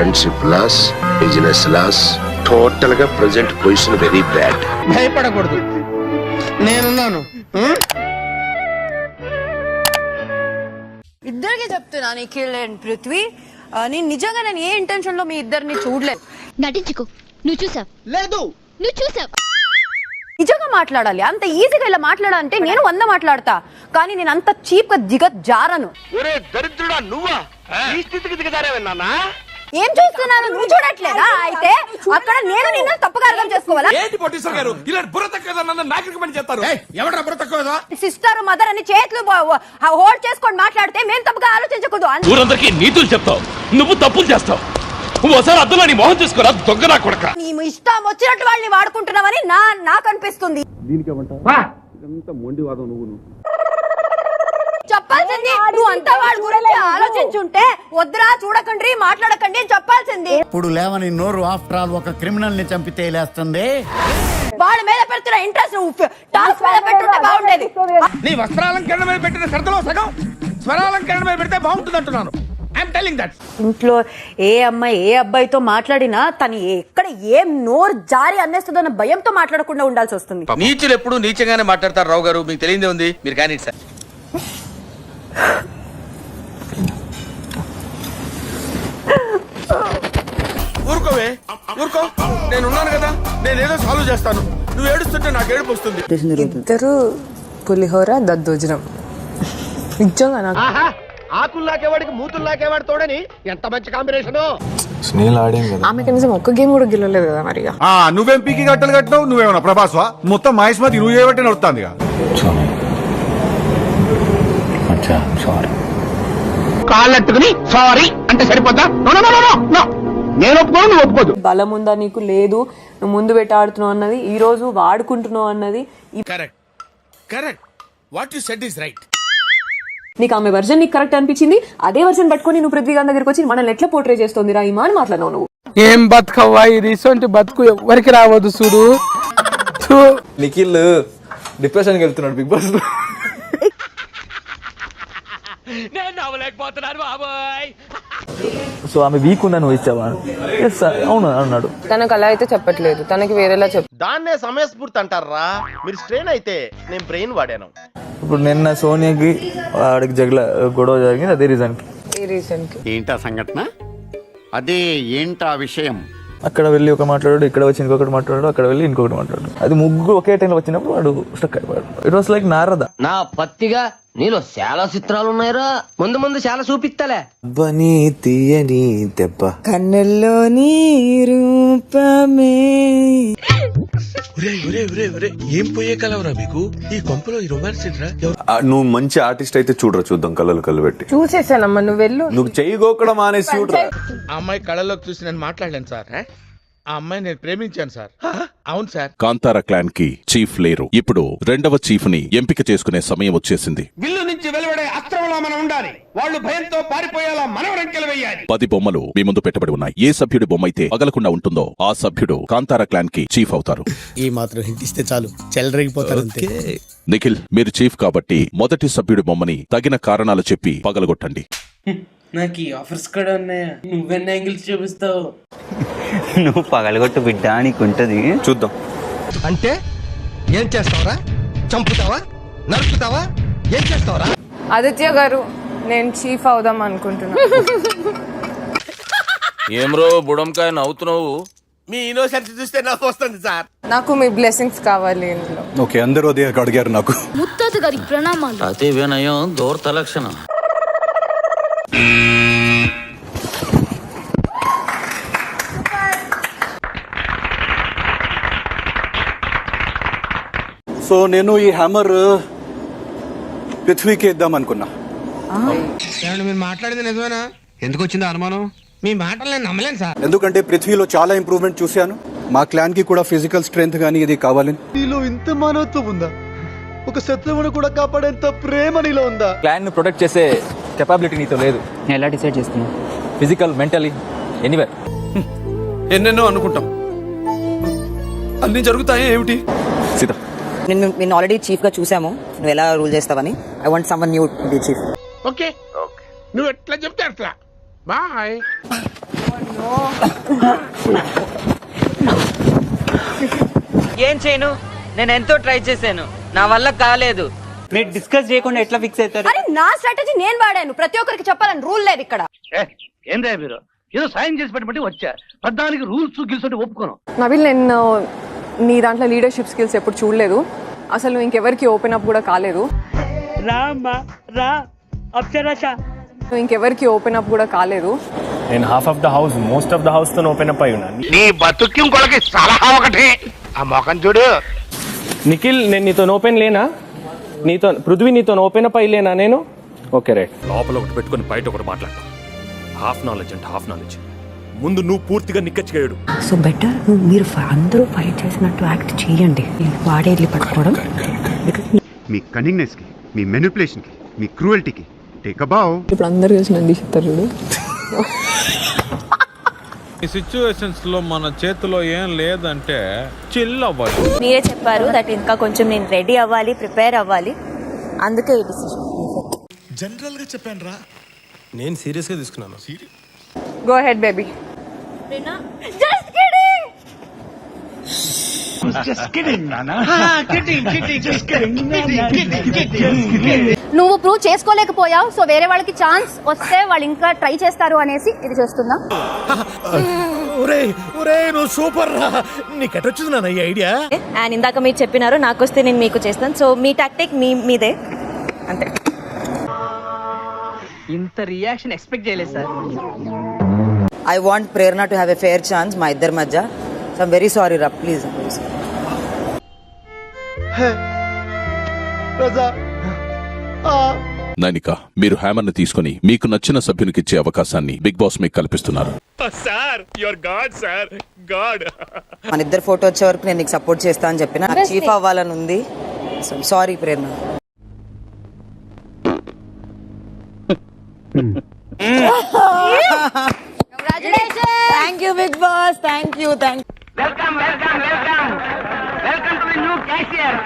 Friendship loss, business loss, total గా present position very bad. భయపడకూడదు, నేనున్నాను. ఇద్దరికి చెప్తున్నా, నిఖిల్ అండ్ పృథ్వీ. నేను నిజంగా నేను ఏ ఇంటెన్షన్ లో మీ ఇద్దరిని చూడలేదు. నటించుకో, నువ్వు చూసావు. లేదు, నువ్వు చూసావు. నిజంగా మాట్లాడాలి, అంత ఈజీగా ఇలా మాట్లాడాలంటే నేను 100 మాట్లాడతా, కానీ నేను అంత చీప్ గా జారను. దరిద్రుడా నువ్వా? ఈ స్థితికి దిగజారేవన్నా? ఏం చూస్తున్నాను, నువ్వు చూడట్లేదా? అయితే అక్కడ నేను నిన్ను తప్పుగా అర్థం చేసుకోవాలా? సిస్టర్ మదర్ అని చేతులు హోల్డ్ చేసుకొని మాట్లాడితే మేము తప్పుగా ఆలోచించకూడదు. ఊరందరికీ నీతులు చెప్తావు, నువ్వు తప్పులు చేస్తావు. ఒకసారి అర్థంలో నీ మొహం చూసుకోరా, దొంగ నా కొడక. నీ ఇష్టం వచ్చినట్టు వాళ్ళని వాడుకుంటున్నావని నాకు అనిపిస్తుంది. చెప్పాల్సింది నువ్వు అంతా వాళ్ళ గురించి ఆలోచించుంటే వద్దురా, చూడకండి, మాట్లాడకండి అని చెప్పాల్సింది. ఇప్పుడు లేవని నోరు ఆఫ్టర్ ఆల్ ఒక క్రిమినల్ ని చంపితే లేస్తుంది. వాళ్ళ మీద పెడుతున్న ఇంట్రెస్ట్ టాస్క్ మీద పెట్టుంటే బాగుండేది. నీ వస్త్రాలంకరణ మీద పెట్టిన శ్రద్ధలో సగం స్వరాలంకరణ మీద పెడితే బాగుంటుంది అంటున్నాను. I'm telling that. ఇంట్లో ఏ అమ్మాయి ఏ అబ్బాయితో మాట్లాడినా తను ఎక్కడ ఏం నోరు జారి అనేస్తుందో అన్న భయంతో మాట్లాడకుండా ఉండాల్సి వస్తుంది. నీచులు ఎప్పుడు నీచంగానే మాట్లాడతారు రావు గారు, మీకు తెలియదే ఉంది. మీరు కానీ సార్ ఊరుకోవే, ఊరుకో. నేను ఉన్నాను కదా, నేనేదో సాల్వ్ చేస్తాను. నువ్వు ఏడుస్తుంటే నాకు ఏడుపు వస్తుంది. ఇద్దరు పులిహోర దద్దోజనం నిజంగా నాకు. ఆకులు లాకేవాడికి మూతులు లాకేవాడు తోడని ఎంత మంచి కాంబినేషన్. ఆమె కనీసం ఒక్క గేమ్ కూడా గెలవలేదు కదా మరి. నువ్వేం పీకి గట్టలు కట్టినావు? నువ్వేమన్నా ప్రభాస్వా? మొత్తం మహేష్మతి నువ్వు చేయబట్టి నడుస్తుంది. కాళ్ళెట్టుకుని సారీ అంటే సరిపోతా? నేను ఒప్పుకోను, నువ్వు ఒప్పుకోదు. బలం ఉందా నీకు? లేదు. నువ్వు ముందు పెట్టి ఆడుతున్నావు అన్నది, ఈ రోజు వాడుకుంటున్నావు అన్నది. Correct, correct. What you said is right. నీకు ఆమె వర్జన్ నీకు కరెక్ట్ అనిపించింది, అదే వర్జన్ పట్టుకొని నువ్వు పృథ్వీ గారి దగ్గరికి వచ్చి మనల్ని ఎట్లా పోర్ట్రే చేస్తుంది రా ఇమా అని మాట్లాడినావు నువ్వు. ఏం బతుకవ్వా ఇది? ఇసొంటి బతుకు ఎవరికి రావద్దు చూడు. నిఖిల్ డిప్రెషన్కి వెళ్తున్నాడు బిగ్ బాస్ లో. నేను నవ్వలేకపోతున్నాను బాబాయ్. సో ఆమె వీక్ ఉందని నువ్వు ఇచ్చావా? అవును అన్నాడు. తనకు అలా అయితే చెప్పట్లేదు, తనకి వేరేలా చెప్పు. దాన్నే సమయస్ఫూర్తి అంటారా? మీరు స్ట్రెయిన్ అయితే నేను బ్రెయిన్ వాడాను. ఇప్పుడు నిన్న సోనియాకి వాడికి గొడవ జరిగింది, అదే రీజన్ కి. ఈ రీజన్ కి ఏంటా సంఘటన? అదే ఏంటా విషయం? అక్కడ వెళ్ళి ఒక మాట్లాడాడు, ఇక్కడ వచ్చి ఇంకొకటి మాట్లాడాడు, అక్కడ వెళ్ళి ఇంకొకటి మాట్లాడాడు. అది ముగ్గురు ఒకే టైంలో వచ్చినప్పుడు వాడు స్టక్ అయిపోయాడు. It was like Narada. నా పత్తిగా నీలో చాలా చిత్రాలు ఉన్నాయిరా, ముందు ముందు చాలా చూపిస్తాలే. బనీ తీయని దెబ్బ కన్నుల్లో నీ రూపమే. ఏం పోయే కలవరా మీకు ఈ కొంపలో ఈ రొమాన్స్ ఏంట్రా? నువ్వు మంచి ఆర్టిస్ట్ అయితే చూడరా, చూద్దాం కళ్ళలు కళ్ళు పెట్టి. చూసేసానమ్మా, నువ్వు వెళ్ళు. నువ్వు చెయ్యిగోకడం మానేసి చూడరా. ఆ అమ్మాయి కళ్ళలోకి చూసి నేను మాట్లాడలేను సార్. ఆ అమ్మాయి నేను ప్రేమించాను సార్. అవును సార్. కాంతారా క్లాన్ కి చీఫ్ లేరు. ఇప్పుడు రెండవ చీఫ్ ని ఎంపిక చేసుకునే సమయం వచ్చేసింది. విల్లు నుంచి వెలువడే అస్త్రంలా మనం ఉండాలి. వాళ్ళు భయంతో పారిపోయేలా మనం రంకెలు వేయాలి. 10 బొమ్మలు మీ ముందు పెట్టబడి ఉన్నాయి. ఏ సభ్యుడి బొమ్మ అయితే పగలకుండా ఉంటుందో ఆ సభ్యుడు కాంతారా క్లాన్ కి చీఫ్ అవుతారు. ఈ మాత్రం హింట్ ఇస్తే చాలు, చెలరేగిపోతారు అంతే. నిఖిల్, మీరు చీఫ్ కాబట్టి మొదటి సభ్యుడి బొమ్మని తగిన కారణాలు చెప్పి పగలగొట్టండి. నాకు ఈ ఆఫర్స్ కూడా ఉన్నాయా? నువ్వెన్న యాంగిల్స్ చూపిస్తావు? నువ్వు పగలగొట్టు బిడ్డ నీకుంటది, చూద్దాం. అంటే ఏం చేస్తావరా? చంపుతావా? నరుకుతావా? ఏం చేస్తావరా? ఆదిత్య గారు, నేను చీఫ్ అవుదాం అనుకుంటున్నా. ఏమ్రో బుడంకాయ నవ్వుతున్నావు? మీ ఇన్నోసెన్స్ చూస్తే నవ్వు వస్తుంది సార్. నాకు మీ బ్లెస్సింగ్స్ కావాలి ఇందులో. ఓకే, అందరూ అదే అడిగారు నాకు. ముత్తాత గారికి ప్రణామాలు. అతి వినయం దూరత లక్షణం. సో నేను ఈ హ్యామర్ పృథ్వీకి ఇద్దాం అనుకున్నా. మీరు మాట్లాడింది నిజమేనా? ఎందుకు వచ్చింది అనుమానం? మీ మాటలు నేను నమ్మలేను సార్. ఎందుకంటే పృథ్వీలో చాలా ఇంప్రూవ్మెంట్ చూశాను. మా క్లాన్ కి కూడా ఫిజికల్ స్ట్రెంగ్త్ గానీ ఇది కావాలని. నీలో ఇంత మానవత్వం ఉందా? ఒక శత్రువును కూడా కాపాడేంత ప్రేమ నీలో ఉందా? క్లాన్ ను ప్రొటెక్ట్ చేసే కెపాబిలిటీ నీతో లేదు. ఎలా డిసైడ్ చేసుకున్నావు? Physical, mentally, anywhere. ఎన్నెన్నో అనుకుంటాం, అన్ని జరుగుతాయి ఏమిటి? సీత, నేను ఆల్రెడీ చీఫ్ గా చూసాము, నువ్వు ఎలా రూల్ చేస్తావని. I want someone new to be chief. Okay, నువ్వు ఎట్లా చెప్తే అట్లా. బాయ్. నో ఏం చేయను, నేను ఎంతో ట్రై చేశాను, నా వల్ల కాలేదు. మీరు డిస్కస్ చేయకుండా ఎట్లా ఫిక్స్ అవుతారు? అరే నా స్ట్రాటజీ నేను వాడాను, ప్రతి ఒక్కరికి చెప్పాలని రూల్ లేదు ఇక్కడ. ఏందా మీరు ఏదో సాయం చేసి పెట్టబట్టి వచ్చా, పద్దానికి రూల్స్ గిల్స్ ఒప్పుకోను. నబిల్, నేను నీ దాంట్లో లీడర్షిప్ స్కిల్స్ ఎప్పుడు చూడలేదు. అసలు నువ్వు ఇంకెవరికి ఓపెన్ అప్ కూడా కాలేదు. నువ్వు ఇంకెవరికి ఓపెన్ అప్ కూడా కాలేదు. నేను half of the house, most of the house తో ఓపెన్ అప్ అయి ఉన్నాను. నీ బతుక్కి ఇంకొకటి సలహా ఒకటి, ఆ మొఖం చూడు. నిఖిల్, నేను నీతో ఓపెన్ లేనా? నీతో పృథ్వీ నీతో ఓపెన్ అప్ అయ్యలేనా నేను? Okay right. లోపల ఒకటి పెట్టుకుని బయట ఒకటి మాట్లాడతాం. హాఫ్ నాలెడ్జ్ అంటే హాఫ్ నాలెడ్జ్. ముందు నువ్వు పూర్తిగా నిక్కచ్చిగాడు. సో బెటర్ మీరు అందరూ ఫైట్ చేసినట్టు యాక్ట్ చేయండి, వాడే పట్టుకోవడం. మీ కన్నింగ్నెస్ కి, మీ మెనిపులేషన్ కి, మీ క్రూయల్టీకి టేక్ అ బావ్. ఇప్పుడు అందరు కలిసి నన్ను తీసిస్తారు చూడు. ఈ సిచ్యువేషన్స్ లో మన చేతిలో ఏం లేదంటే చిల్ అవ్వాలి. మీరే చెప్పారు దట్ ఇంకా కొంచెం నేను రెడీ అవ్వాలి, ప్రిపేర్ అవ్వాలి, అందుకే ఈ డిసిషన్. జనరల్ గా చెప్పాను రా, నేను సీరియస్ గా తీసుకున్నాను. Go head baby. నువ్వు ప్రూవ్ చేసుకోలేకపోయావు, సో వేరే వాళ్ళకి ఛాన్స్ వస్తే వాళ్ళు ఇంకా ట్రై చేస్తారు అనేసి ఇది చేస్తున్నా. నువ్వు సూపర్ రా, నీకెటొచ్చింది నాన్న ఈ ఐడియా? అండ్ ఇందాక మీరు చెప్పినారు నాకు వస్తే నేను మీకు చేస్తాను, సో మీ టాక్టిక్ మీదే అంతే. ఇంత రియాక్షన్ ఎక్స్పెక్ట్ చేయలేదు sir. I want Prerana to have a fair chance మా ఇద్దరి మధ్య. సో ఐమ్ వెరీ సారీ రా, ప్లీజ్. నైనిక, మీరు హ్యామర్ ని తీసుకుని మీకు నచ్చిన సభ్యునికిచ్చే అవకాశాన్ని బిగ్ బాస్ మీకు కల్పిస్తున్నారు. మన ఇద్దరు ఫోటో వచ్చే వరకు నేను నీకు సపోర్ట్ చేస్తా అని చెప్పిన. నాకు చీఫ్ అవ్వాలని ఉంది. Sorry Prerana. Thank you big boss, thank you. Welcome to new cashier.